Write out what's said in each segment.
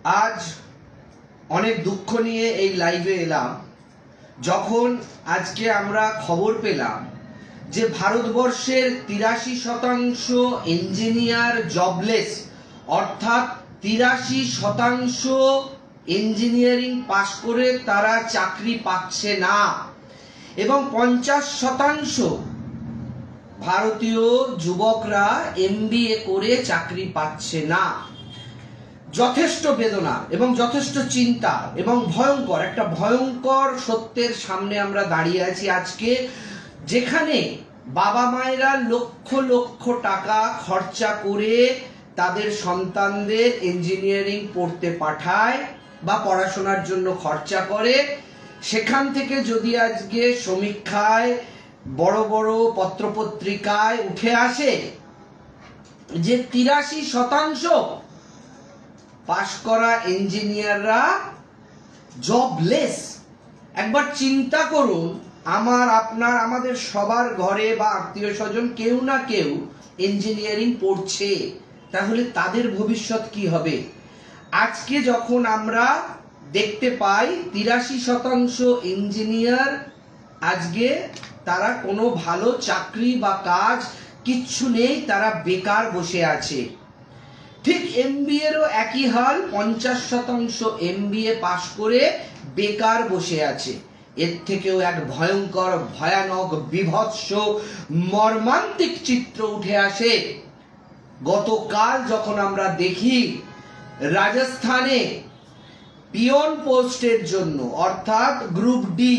আজ অনেক দুঃখ নিয়ে এই লাইভে এলাম যখন আজকে আমরা খবর পেলাম যে ভারতবর্ষের 83% ইঞ্জিনিয়ার জবলেস, অর্থাৎ 83% ইঞ্জিনিয়ারিং পাশ করে তারা চাকরি পাচ্ছে না এবং 50% ভারতীয় যুবকরা MBA করে চাকরি পাচ্ছে না। যথেষ্ট বেদনা এবং যথেষ্ট চিন্তা এবং ভয়ঙ্কর একটা ভয়ঙ্কর সত্যের সামনে আমরা দাঁড়িয়ে আছি আজকে, যেখানে বাবা মায়েরা লক্ষ লক্ষ টাকা খরচা করে তাদের সন্তানদের ইঞ্জিনিয়ারিং পড়তে পাঠায় বা পড়াশোনার জন্য খরচা করে। সেখান থেকে যদি আজকে সমীক্ষায় বড় বড় পত্রপত্রিকায় উঠে আসে যে 83% পাশ করা ইঞ্জিনিয়াররা জবলেস, একবার চিন্তা করুন, আমাদের সবার ঘরে বা আত্মীয় স্বজন কেউ না কেউ ইঞ্জিনিয়ারিং পড়ছে, তাহলে তাদের ভবিষ্যৎ কি হবে? আজকে যখন আমরা দেখতে পাই 83% ইঞ্জিনিয়ার আজকে তারা কোনো ভালো চাকরি বা কাজ কিচ্ছু নেই, তারা বেকার বসে আছে। ঠিক MBA এরও একই হাল, 50% MBA পাশ করে বেকার বসে আছে। এর থেকেও এক ভয়ঙ্কর, ভয়ানক, বিভৎস, মর্মান্তিক চিত্র উঠে আসে গতকাল যখন আমরা দেখি রাজস্থানে পিয়ন পোস্টের জন্য, অর্থাৎ গ্রুপ ডি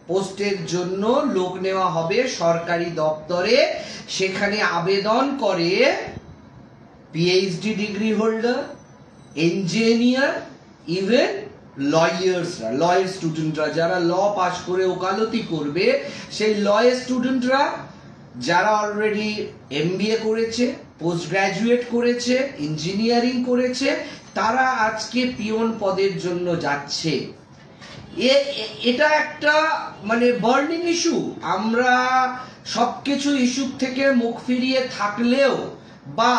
পোস্টের জন্য লোক নেওয়া হবে সরকারি দপ্তরে। সেখানে আবেদন করে PhD degree holder, engineer, even lawyer স্টুডেন্টরা, যারা ল পাস করে ওকালতি করবে, সেই লয়ার স্টুডেন্টরা যারা অলরেডি MBA করেছে, পোস্ট গ্রাজুয়েট করেছে, ইঞ্জিনিয়ারিং করেছে, তারা আজকে পিয়ন পদের জন্য যাচ্ছে। এটা একটা বার্নিং ইস্যু। আমরা সবকিছু ইস্যু থেকে মুখ ফিরিয়ে থাকলেও বা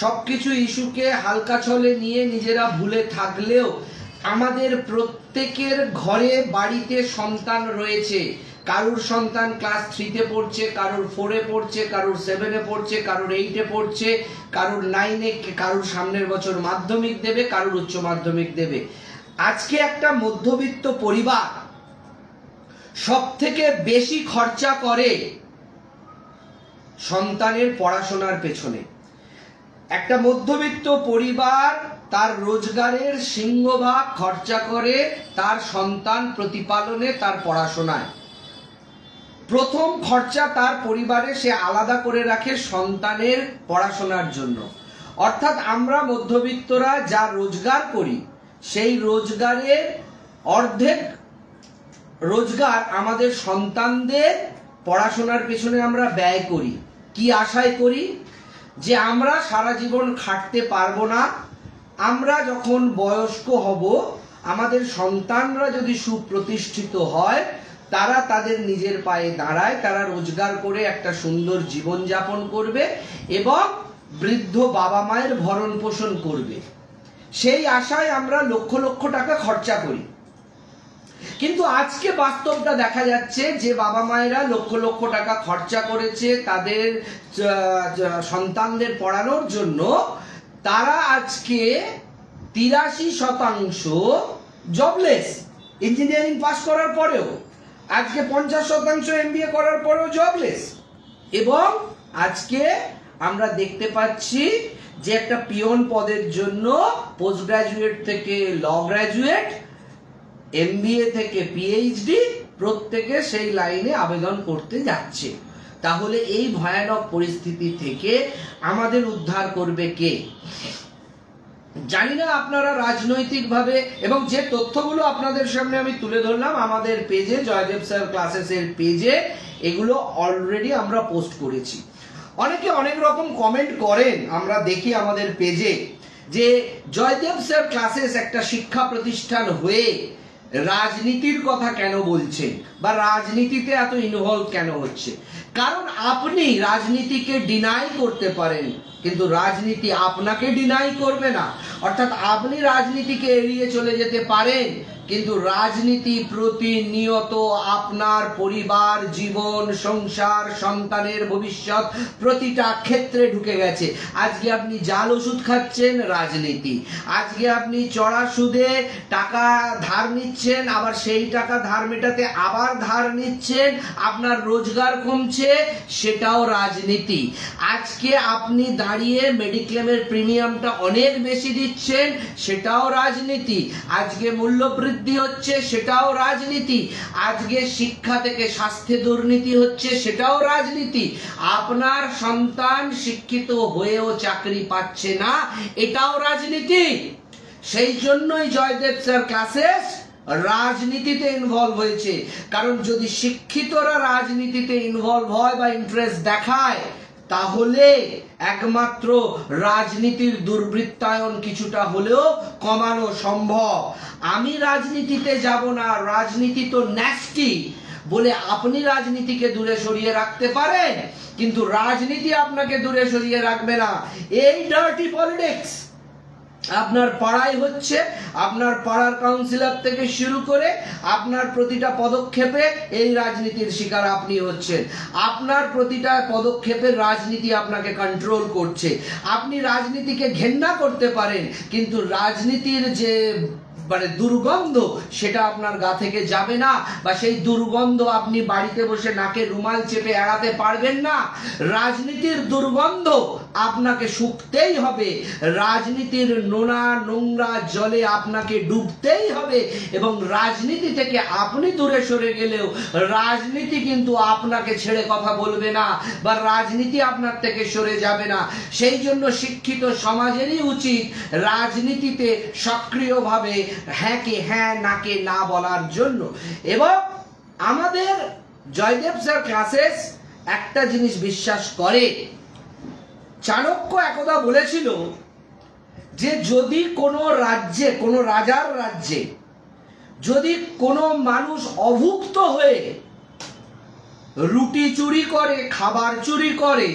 সবকিছু ইস্যুকে হালকা ছলে নিয়ে নিজেরা ভুলে থাকলেও আমাদের প্রত্যেকের ঘরে বাড়িতে সন্তান রয়েছে। কারুর সন্তান ক্লাস 3-তে পড়ছে, কারুর 4-এ পড়ছে, কারুর 7-এ পড়ছে, কারুর 8-এ পড়ছে, কারুর 9-এ, কারুর সামনের বছর মাধ্যমিক দেবে, কারুর উচ্চ মাধ্যমিক দেবে। আজকে একটা মধ্যবিত্ত পরিবার সব থেকে বেশি খরচা করে সন্তানের পড়াশোনার পেছনে। একটা মধ্যবিত্ত পরিবার তার রোজগারের সিংহভাগ খরচা করে তার সন্তান প্রতিপালনে, তার পড়াশোনায়। প্রথম খরচা তার পরিবারে সে আলাদা করে রাখে সন্তানের পড়াশোনার জন্য। অর্থাৎ আমরা মধ্যবিত্তরা যা রোজগার করি, সেই রোজগারের অর্ধেক রোজগার আমাদের সন্তানদের পড়াশোনার পেছনে আমরা ব্যয় করি। কি আশায় করি? যে আমরা সারা জীবন খাটতে পারবো না, আমরা যখন বয়স্ক হব, আমাদের সন্তানরা যদি সুপ্রতিষ্ঠিত হয়, তারা তাদের নিজের পায়ে দাঁড়ায়, তারা রোজগার করে একটা সুন্দর জীবন যাপন করবে এবং বৃদ্ধ বাবা মায়ের ভরণ পোষণ করবে। সেই আশায় আমরা লক্ষ লক্ষ টাকা খরচা করি। কিন্তু আজকে বাস্তবটা দেখা যাচ্ছে যে বাবা মায়েরা লক্ষ লক্ষ টাকা খরচা করেছে তাদের সন্তানদের পড়ানোর জন্য, তারা আজকে 83% জবলেস। ইঞ্জিনিয়ারিং পাস করার পরেও আজকে 50% MBA করার পরেও জবলেস। এবং আজকে আমরা দেখতে পাচ্ছি যে একটা পিয়ন পদের জন্য পোস্ট গ্রাজুয়েট থেকে ল গ্রাজুয়েট, MBA থেকে PhD, প্রত্যেকে সেই লাইনে আবেদন করতে যাচ্ছে। তাহলে এই ভয়ানক পরিস্থিতি থেকে আমাদের উদ্ধার করবে কে? জানি না আপনারা রাজনৈতিকভাবে, এবং যে তথ্যগুলো আপনাদের সামনে আমি তুলে ধরলাম আমাদের পেজে, জয়দেব স্যার ক্লাসেসের পেজে, এগুলো অলরেডি আমরা পোস্ট করেছি। অনেকে অনেক রকম কমেন্ট করেন, আমরা দেখি আমাদের পেজে, যে জয়দেব স্যার ক্লাসেস একটা শিক্ষা প্রতিষ্ঠান হয়ে রাজনীতির কথা কেন বলছেন বা রাজনীতিতে এত ইনভলভ কেন হচ্ছে। কারণ আপনি রাজনীতিকে ডিনাই করতে পারেন, কিন্তু রাজনীতি আপনাকে ডিনাই করবে না। অর্থাৎ আপনি রাজনীতিকে এড়িয়ে চলে যেতে পারেন, কিন্তু রাজনীতি প্রতিনিয়ত আপনার পরিবার, জীবন, সংসার, সন্তানের ভবিষ্যৎ প্রতিটা ক্ষেত্রে ঢুকে গেছে। আজকে আপনি জাল ওষুধ খাচ্ছেন, রাজনীতি। আজকে আপনি চড়া সুদে টাকা ধার নিচ্ছেন, আবার সেই টাকা ধার মেটাতে আবার ধার নিচ্ছেন, আপনার রোজগার কমছে, সেটাও রাজনীতি। আজকে আপনি দাঁড়িয়ে মেডিক্লেমের প্রিমিয়ামটা অনেক বেশি দিচ্ছেন, সেটাও রাজনীতি। আজকে মূল্য বৃদ্ধি হচ্ছে, সেটাও রাজনীতি। আজকে শিক্ষা থেকে স্বাস্থ্যে দুর্নীতি হচ্ছে, সেটাও রাজনীতি। আপনার সন্তান শিক্ষিত হয়েও চাকরি পাচ্ছে না, এটাও রাজনীতি। সেই জন্যই জয়দেব স্যার ক্লাসেস রাজনীতিতে ইনভলভ হয়েছে। কারণ যদি শিক্ষিতরা রাজনীতিতে ইনভলভ হয় বা ইন্টারেস্ট দেখায়, তাহলে একমাত্র রাজনীতির দুর্বৃত্তায়ন কিছুটা হলেও কমানো সম্ভব। আমি রাজনীতিতে যাব না, রাজনীতি তো ন্যাস্টি বলে আপনি রাজনীতিকে দূরে সরিয়ে রাখতে পারেন, কিন্তু রাজনীতি আপনাকে দূরে সরিয়ে রাখবে না। এই ডার্টি পলিটিক্স আপনার পাড়ায় হচ্ছে, আপনার পাড়ার কাউন্সিলর থেকে শুরু করে আপনার প্রতিটা পদক্ষেপে এই রাজনীতির শিকার আপনি হচ্ছেন। আপনার প্রতিটা পদক্ষেপে রাজনীতি আপনাকে কন্ট্রোল করছে। আপনি রাজনীতিকে ঘেন্না করতে পারেন, কিন্তু রাজনীতির যে দুর্গন্ধ সেটা আপনার গা থেকে যাবে না, বা সেই দুর্গন্ধ আপনি বাড়িতে বসে নাকে রুমাল চেপে এড়াতে পারবেন না। রাজনীতির দুর্গন্ধ আপনাকে শুকতেই হবে, রাজনীতির নোংরা জলে আপনাকে ডুবতেই হবে, এবং রাজনীতি থেকে আপনি দূরে সরে গেলেও রাজনীতি কিন্তু আপনাকে ছেড়ে কথা বলবে না, বা রাজনীতি আপনার থেকে সরে যাবে না। সেই জন্য শিক্ষিত সমাজেরই উচিত রাজনীতিতে সক্রিয়ভাবে হ্যাঁ কে হ্যাঁ, না কে না বলার জন্য। এবং আমাদের জয়দেব স্যার ক্লাসেস একটা জিনিস বিশ্বাস করে, চাণক্য একদা বলেছিল যে যদি কোনো রাজ্যে, কোনো রাজার রাজ্যে যদি কোনো মানুষ অভুক্ত হয়ে রুটি চুরি করে, খাবার চুরি করে,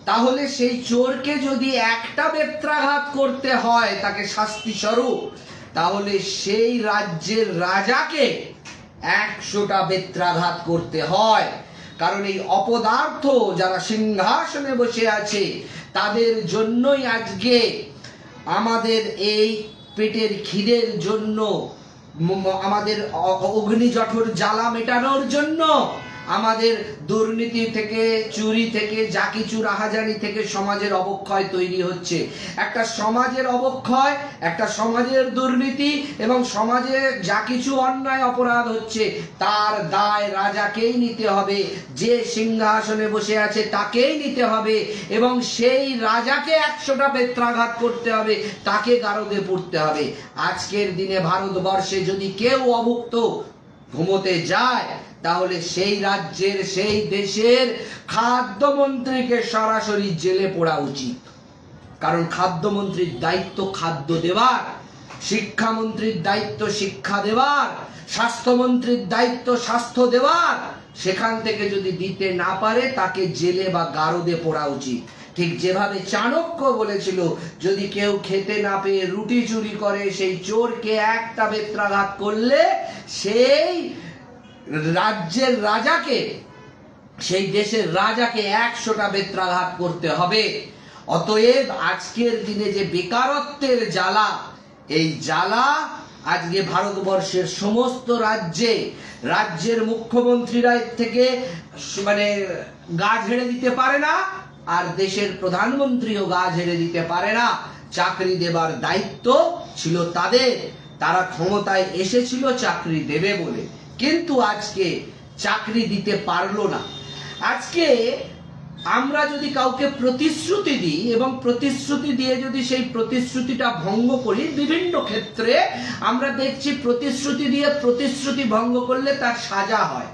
তাহলে সেই চোরকে যদি একটা বেত্রাঘাত করতে হয় তাকে শাস্তি স্বরূপ, তাহলে সেই রাজ্যের রাজাকে 100টা বেত্রাঘাত করতে হয়। কারণ এই অপদার্থ যারা সিংহাসনে বসে আছে, তাদের জন্যই আজকে আমাদের এই পেটের খিদের জন্য, আমাদের অগ্নিজঠর জ্বালা মেটানোর জন্য, আমাদের দুর্নীতি থেকে, চুরি থেকে, যা কিছু রাহাজানি থেকে সমাজের অবক্ষয় তৈরি হচ্ছে। একটা সমাজের অবক্ষয়, একটা সমাজের দুর্নীতি এবং সমাজে যা কিছু অন্যায় অপরাধ হচ্ছে, তার দায় রাজাকেই নিতে হবে, যে সিংহাসনে বসে আছে তাকেই নিতে হবে, এবং সেই রাজাকে 100টা বেত্রাঘাত করতে হবে, তাকে গারদে পুড়তে হবে। আজকের দিনে ভারতবর্ষে যদি কেউ অভুক্ত ঘুমোতে যায়, তাহলে সেই রাজ্যের, সেই দেশের খাদ্যমন্ত্রীকে সরাসরি জেলে পোড়া উচিত। কারণ খাদ্যমন্ত্রীর দায়িত্ব খাদ্য দেওয়ার, শিক্ষামন্ত্রীর দায়িত্ব শিক্ষা দেওয়ার, স্বাস্থ্যমন্ত্রীর দায়িত্ব স্বাস্থ্য দেওয়ার। সেখান থেকে যদি দিতে না পারে, তাকে জেলে বা গারদে পোড়া উচিত। ঠিক যেভাবে চাণক্য বলেছিল, যদি কেউ খেতে না পেয়ে রুটি চুরি করে, সেই চোরকে একটা বেত্রাঘাত করলে সেই রাজ্যের রাজাকে, সেই দেশের রাজাকে 100টা বেত্রাঘাত করতে হবে। অতএব আজকের দিনে যে বেকারত্বের জ্বালা, এই জ্বালা আজকে ভারতবর্ষের সমস্ত রাজ্যে, রাজ্যের মুখ্যমন্ত্রীরা এর থেকে গা ঝেড়ে দিতে পারে না, আর দেশের প্রধানমন্ত্রীও গা ঝেড়ে দিতে পারে না। চাকরি দেবার দায়িত্ব ছিল তাদের, তারা ক্ষমতায় এসেছিল চাকরি দেবে বলে, কিন্তু আজকে চাকরি দিতে পারলো না। আজকে আমরা যদি কাউকে প্রতিশ্রুতি দিই এবং প্রতিশ্রুতি দিয়ে যদি সেই প্রতিশ্রুতিটা ভঙ্গ করি, বিভিন্ন ক্ষেত্রে আমরা দেখছি প্রতিশ্রুতি দিয়ে প্রতিশ্রুতি ভঙ্গ করলে তার সাজা হয়।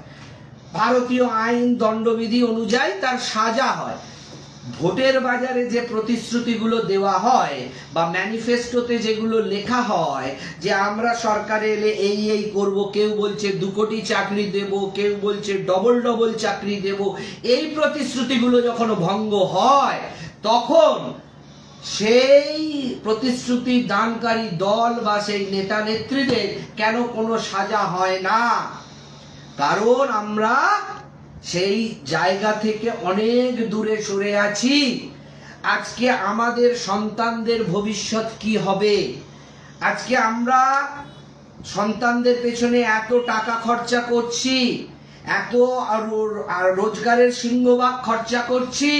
ভারতীয় আইন দণ্ডবিধি অনুযায়ী তার সাজা হয়। ভোটের বাজারে যে প্রতিশ্রুতিগুলো দেওয়া হয় বা ম্যানিফেস্টোতে যেগুলো লেখা হয় যে আমরা সরকারে এলে এই এই করব, কেউ বলছে 2 কোটি চাকরি দেব, কেউ বলছে ডবল ডবল চাকরি দেব, এই প্রতিশ্রুতিগুলো যখন ভঙ্গ হয় তখন সেই প্রতিশ্রুতি দানকারী দল বা সেই নেতা নেত্রীদের কেন কোনো সাজা হয় না? কারণ আমরা সেই জায়গা থেকে অনেক দূরে সরে আছি। আজকে আমাদের সন্তানদের ভবিষ্যৎ কি হবে? আজকে আমরা সন্তানদের পেছনে এত টাকা খরচা করছি, এত রোজগারের সিংহভাগ খরচা করছি,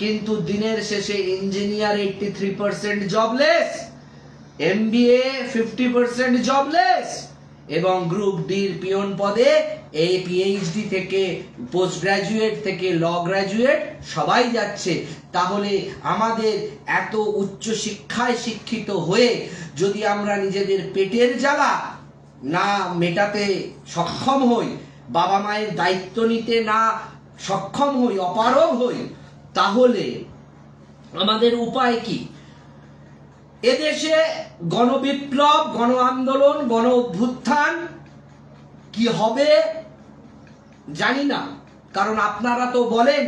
কিন্তু দিনের শেষে ইঞ্জিনিয়ার 83% জবলেস, MBA 50% জবলেস, এবং গ্রুপ ডির পিয়ন পদে এই PhD থেকে পোস্ট গ্রাজুয়েট থেকে ল গ্রাজুয়েট সবাই যাচ্ছে। তাহলে আমাদের এত উচ্চ শিক্ষায় শিক্ষিত হয়ে যদি আমরা নিজেদের পেটের জ্বালা না মেটাতে সক্ষম হই, বাবা মায়ের দায়িত্ব নিতে না সক্ষম হই, অপারগ হই, তাহলে আমাদের উপায় কি? এদেশে গণবিপ্লব, গণ আন্দোলন, গণ অভ্যুত্থান কি হবে জানি না। কারণ আপনারা তো বলেন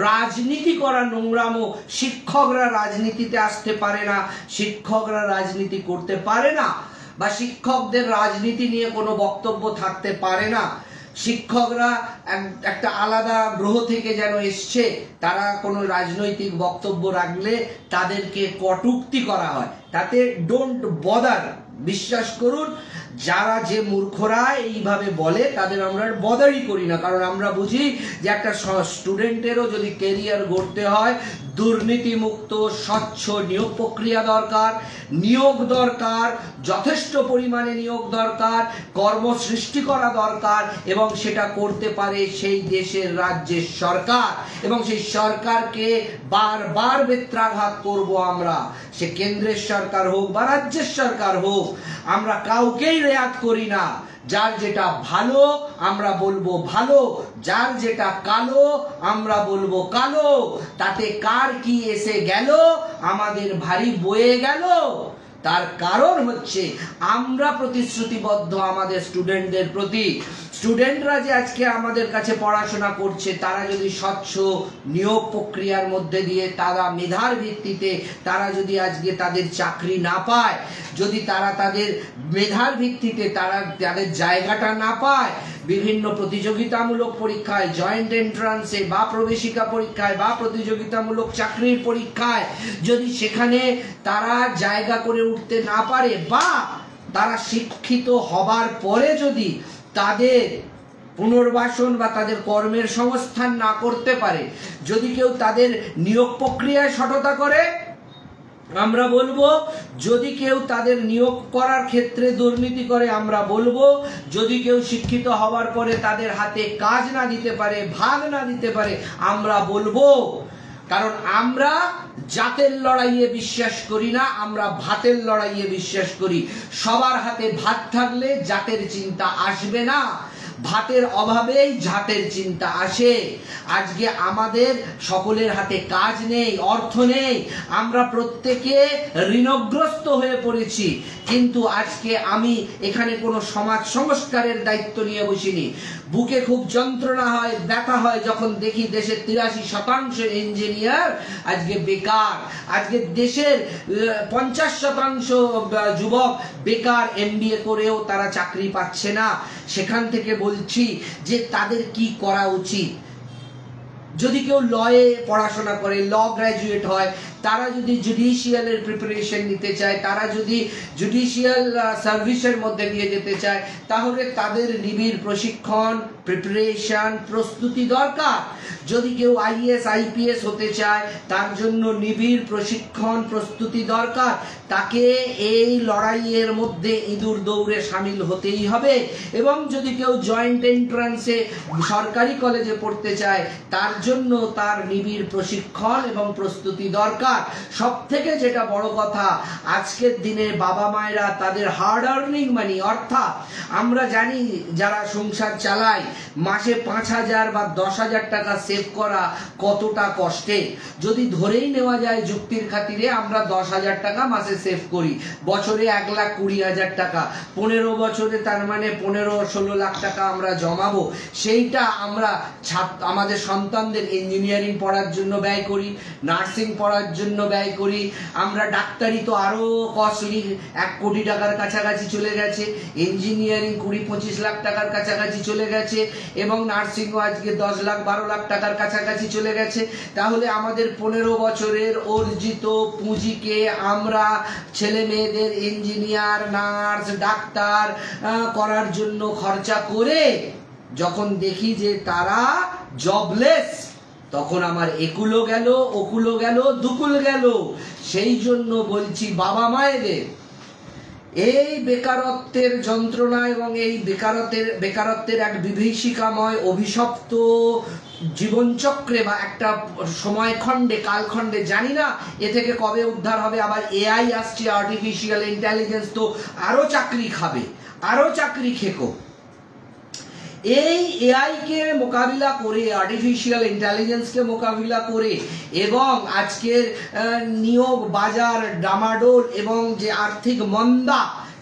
রাজনীতি করা নোংরামো, শিক্ষকরা রাজনীতিতে আসতে পারে না, শিক্ষকরা রাজনীতি করতে পারে না, বা শিক্ষকদের রাজনীতি নিয়ে কোনো বক্তব্য থাকতে পারে না, শিক্ষকরা একটা আলাদা গ্রহ থেকে যেন এসছে, তারা কোনো রাজনৈতিক বক্তব্য রাখলে তাদেরকে কটূক্তি করা হয়। তাতে ডোন্ট বদার, বিশ্বাস করুন, যারা যে মূর্খরা এইভাবে বলে তাদের আমরা বদারই করি না। কারণ আমরা বুঝি যে একটা স্টুডেন্টেরও যদি ক্যারিয়ার গড়তে হয়, দুর্নীতিমুক্ত স্বচ্ছ নিয়োগ প্রক্রিয়া দরকার, নিয়োগ দরকার, যথেষ্ট পরিমাণে নিয়োগ দরকার, কর্ম সৃষ্টি করা দরকার, এবং সেটা করতে পারে সেই দেশের রাজ্যের সরকার, এবং সেই সরকারকে বারবার বেত্রাঘাত করব আমরা, সে কেন্দ্রের সরকার হোক বা রাজ্যের সরকার হোক, আমরা কাউকেই রেয়াত করি না। যার যেটা ভালো আমরা বলবো ভালো, যার যেটা কালো আমরা বলবো কালো, তাতে কার কি এসে গেল, আমাদের ভারী বয়ে গেল। তার কারণ হচ্ছে আমরা প্রতিশ্রুতিবদ্ধ আমাদের স্টুডেন্টদের প্রতি। স্টুডেন্টরা যে আজকে আমাদের কাছে পড়াশোনা করছে, তারা যদি স্বচ্ছ নিয়োগ প্রক্রিয়ার মধ্যে দিয়ে তারা মেধার ভিত্তিতে তারা যদি আজকে তাদের চাকরি না পায়, যদি তারা তাদের মেধার ভিত্তিতে তারা তাদের জায়গাটা না পায়, বিভিন্ন প্রতিযোগিতামূলক পরীক্ষায়, জয়েন্ট এন্ট্রান্সে বা প্রবেশিকা পরীক্ষায় বা প্রতিযোগিতামূলক চাকরির পরীক্ষায় যদি সেখানে তারা জায়গা করে উঠতে না পারে, বা তারা শিক্ষিত হবার পরে যদি তাদের পুনর্বাসন বা তাদের কর্মের সংস্থান না করতে পারে, যদি কেউ তাদের নিয়োগ প্রক্রিয়ায় সততা করে, আমরা বলবো, যদি কেউ তাদের নিয়োগ করার ক্ষেত্রে দুর্নীতি করে আমরা বলবো, যদি কেউ শিক্ষিত হওয়ার পরে তাদের হাতে কাজ না দিতে পারে, ভাগ না দিতে পারে, আমরা বলবো। কারণ আমরা জাতের লড়াইয়ে বিশ্বাস করি না, আমরা ভাতের লড়াইয়ে বিশ্বাস করি। সবার হাতে ভাত থাকলে জাতের চিন্তা আসবে না, ভাতের অভাবেই জাতের চিন্তা আসে। আজকে আমাদের সকলের হাতে কাজ নেই, অর্থ নেই, আমরা প্রত্যেকে ঋণগ্রস্ত হয়ে পড়েছি। কিন্তু আজকে আমি এখানে কোনো সমাজ সংস্কারের দায়িত্ব নিয়ে বসিনি। বুকে খুব যন্ত্রণা হয়, ব্যথা হয় যখন দেখি দেশের 83% ইঞ্জিনিয়ার আজকে বেকার, আজকে দেশের 50% যুবক বেকার, MBA করেও তারা চাকরি পাচ্ছে না। সেখান থেকে বলছি যে তাদের কি করা উচিত। যদি কেউ লয়ে পড়াশোনা করে, ল গ্রাজুয়েট হয়, তারা যদি জুডিশিয়ালের প্রিপারেশন নিতে চায়, তারা যদি জুডিশিয়াল সার্ভিসের মধ্যে দিয়ে যেতে চায়, তাহলে তাদের নিবিড় প্রশিক্ষণ, প্রিপারেশন, প্রস্তুতি দরকার। যদি কেউ IAS IPS হতে চায়, তার জন্য নিবিড় প্রশিক্ষণ, প্রস্তুতি দরকার। তাকে এই লড়াইয়ের মধ্যে ইঁদুর দৌড়ে সামিল হতেই হবে। এবং যদি কেউ জয়েন্ট এন্ট্রান্সে সরকারি কলেজে পড়তে চায়, তার জন্য তার নিবিড় প্রশিক্ষণ এবং প্রস্তুতি দরকার। দরকার। সব থেকে যেটা বড় কথা, আজকের দিনে বাবা মায়েরা তাদের হার্ড আর্নিং মানি, অর্থাৎ আমরা জানি যারা সংসার চালায় মাসে 5,000 বা 10,000 টাকা সেভ করা কতটা কষ্টে। যদি ধরেই নেওয়া যায় যুক্তির খাতিরে আমরা 10,000 টাকা মাসে সেভ করি, বছরে 1,20,000 টাকা, 15 বছরে তার মানে 15-16 লাখ টাকা আমরা জমাবো। সেইটা আমরা আমাদের সন্তানদের ইঞ্জিনিয়ারিং পড়ার জন্য ব্যয় করি, নার্সিং পড়ার জন্য ব্যয় করি, আমরা ডাক্তারি তো আরো কস্টলি, 1 কোটি টাকার কাছাকাছি চলে গেছে, ইঞ্জিনিয়ারিং 20-25 লাখ টাকার কাছাকাছি চলে গেছে, এবং নার্সিংও আজকে 10 লাখ 12 লাখ টাকার কাছাকাছি চলে গেছে। তাহলে আমাদের 15 বছরের অর্জিত পুঁজিকে আমরা ছেলে মেয়েদের ইঞ্জিনিয়ার, নার্স, ডাক্তার করার জন্য খরচা করে যখন দেখি যে তারা জবলেস, তখন আমার একুলো গেল, ওকুলো গেল, দুকুল গেল। সেই জন্য বলছি বাবা মায়েদের এই বেকারত্বের যন্ত্রণা এবং এই বেকারত্বের এক বিভীষিকাময় অভিশপ্ত জীবনচক্রে বা একটা সময়খণ্ডে, কালখণ্ডে, জানি না এ থেকে কবে উদ্ধার হবে। আবার এআই আসছে, আর্টিফিশিয়াল ইন্টেলিজেন্স, তো আরো চাকরি খাবে, আরো চাকরি খেকো। এই এআই কে মোকাবিলা করে, আর্টিফিশিয়াল ইন্টেলিজেন্সকে মোকাবিলা করে, এবং আজকের নিয়োগ বাজার ডামাডোল এবং যে আর্থিক মন্দা,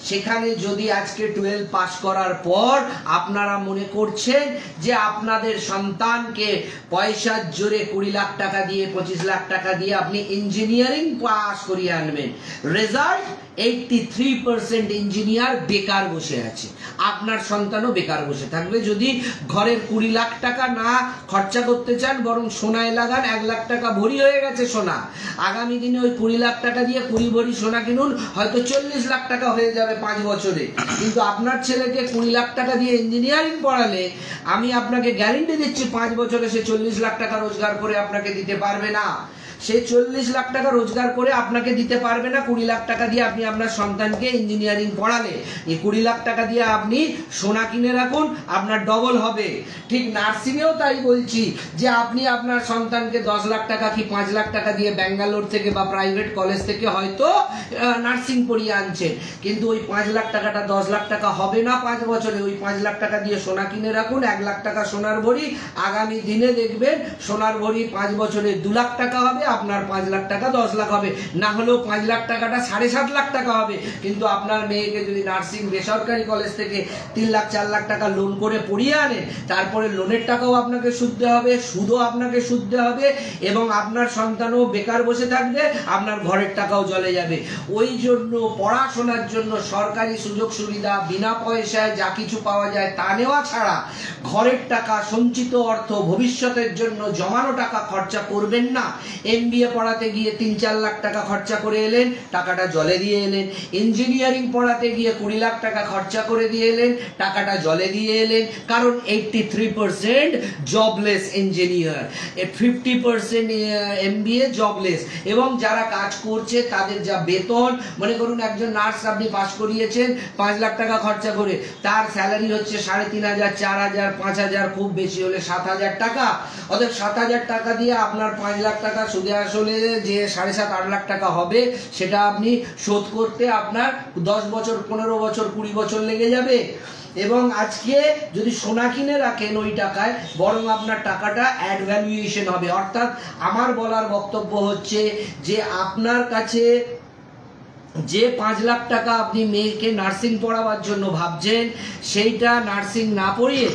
সেখানে যদি আজকে 12 পাস করার পর আপনারা মনে করছেন যে আপনাদের সন্তানকে পয়সার জোরে 20 লাখ টাকা দিয়ে, 25 লাখ টাকা দিয়ে আপনি ইঞ্জিনিয়ারিং পাস করিয়ে আনবেন, রেজাল্ট 83% ইঞ্জিনিয়ার বেকার বসে আছে। আপনার সন্তানও বেকার বসে থাকবে। যদি ঘরের 20 লাখ টাকা না খরচা করতে চান, বরং সোনায় লাগান, 1 লাখ টাকা ভরি হয়ে গেছে সোনা, আগামী দিনে ওই 20 লাখ টাকা দিয়ে 20 ভরি সোনা কিনুন, হয়তো 40 লাখ টাকা হয়ে যাবে 5 বছরে। কিন্তু আপনার ছেলেকে 20 লাখ টাকা দিয়ে ইঞ্জিনিয়ারিং পড়ালে আমি আপনাকে গ্যারেন্টি দিচ্ছি 5 বছরে সে 40 লাখ টাকা রোজগার করে আপনাকে দিতে পারবে না। সে 40 লাখ টাকা রোজগার করে আপনাকে দিতে পারবে না 20 লাখ টাকা দিয়ে আপনি আপনার সন্তানকে ইঞ্জিনিয়ারিং পড়ালে। এই 20 লাখ টাকা দিয়ে আপনি সোনা কিনে রাখুন, আপনার ডবল হবে। ঠিক নার্সিংয়েও তাই বলছি, যে আপনি আপনার সন্তানকে 10 লাখ টাকা কি 5 লাখ টাকা দিয়ে ব্যাঙ্গালোর থেকে বা প্রাইভেট কলেজ থেকে হয়তো নার্সিং পড়িয়ে আনছেন, কিন্তু ওই 5 লাখ টাকাটা 10 লাখ টাকা হবে না 5 বছরে। ওই 5 লাখ টাকা দিয়ে সোনা কিনে রাখুন, 1 লাখ টাকা সোনার ভরি, আগামী দিনে দেখবেন সোনার ভরি 5 বছরে 2 লাখ টাকা হবে, আপনার 5 লাখ টাকা 10 লাখ হবে। না হলেও 5 লাখ টাকাটা 7.5 লাখ টাকা হবে। কিন্তু আপনার মেয়েকে যদি নার্সিং বেসরকারি কলেজ থেকে 3 লাখ 4 লাখ টাকা লোন করে পড়িয়ে আনেন, তারপরে লোনের টাকাও আপনাকে সুদতে হবে, সুদও আপনাকে সুদতে হবে, এবং আপনার সন্তানও বেকার বসে থাকবে, আপনার ঘরের টাকাও চলে যাবে। ওই জন্য পড়াশোনার জন্য সরকারি সুযোগ সুবিধা, বিনা পয়সায় যা কিছু পাওয়া যায় তা নেওয়া ছাড়া ঘরের টাকা, সঞ্চিত অর্থ, ভবিষ্যতের জন্য জমানো টাকা খরচা করবেন না। MBA পড়াতে গিয়ে 3-4 লাখ টাকা খরচা করে এলেন, টাকাটা জলে দিয়ে এলেন। ইঞ্জিনিয়ারিং পড়াতে গিয়ে 20 লাখ টাকা খরচা করে দিয়ে এলেন, টাকাটা জলে দিয়ে এলেন। কারণ 83% জবলেস ইঞ্জিনিয়ার, 50% MBA জবলেস, এবং যারা কাজ করছে তাদের যা বেতন, মনে করুন একজন নার্স আপনি পাস করিয়েছেন 5 লাখ টাকা খরচা করে, তার স্যালারি হচ্ছে 3,500, 4,000, 5,000, খুব বেশি হলে 7,000 টাকা। অতএব 7,000 টাকা দিয়ে আপনার 5 লাখ টাকা সুদে আসলে যে 7.5-8 লাখ টাকা হবে, সেটা আপনি শোধ করতে আপনার 10 বছর, 15 বছর, 20 বছর লেগে যাবে। এবং আজকে যদি সোনা কিনে রাখেন ওই টাকায়, বরং আপনার টাকাটা অ্যাড ভ্যালুয়েশন হবে। অর্থাৎ আমার বলার বক্তব্য হচ্ছে যে আপনার কাছে যে 5 লাখ টাকা আপনি মেয়েকে নার্সিং পড়াবার জন্য ভাবছেন, সেইটা নার্সিং না পড়িয়ে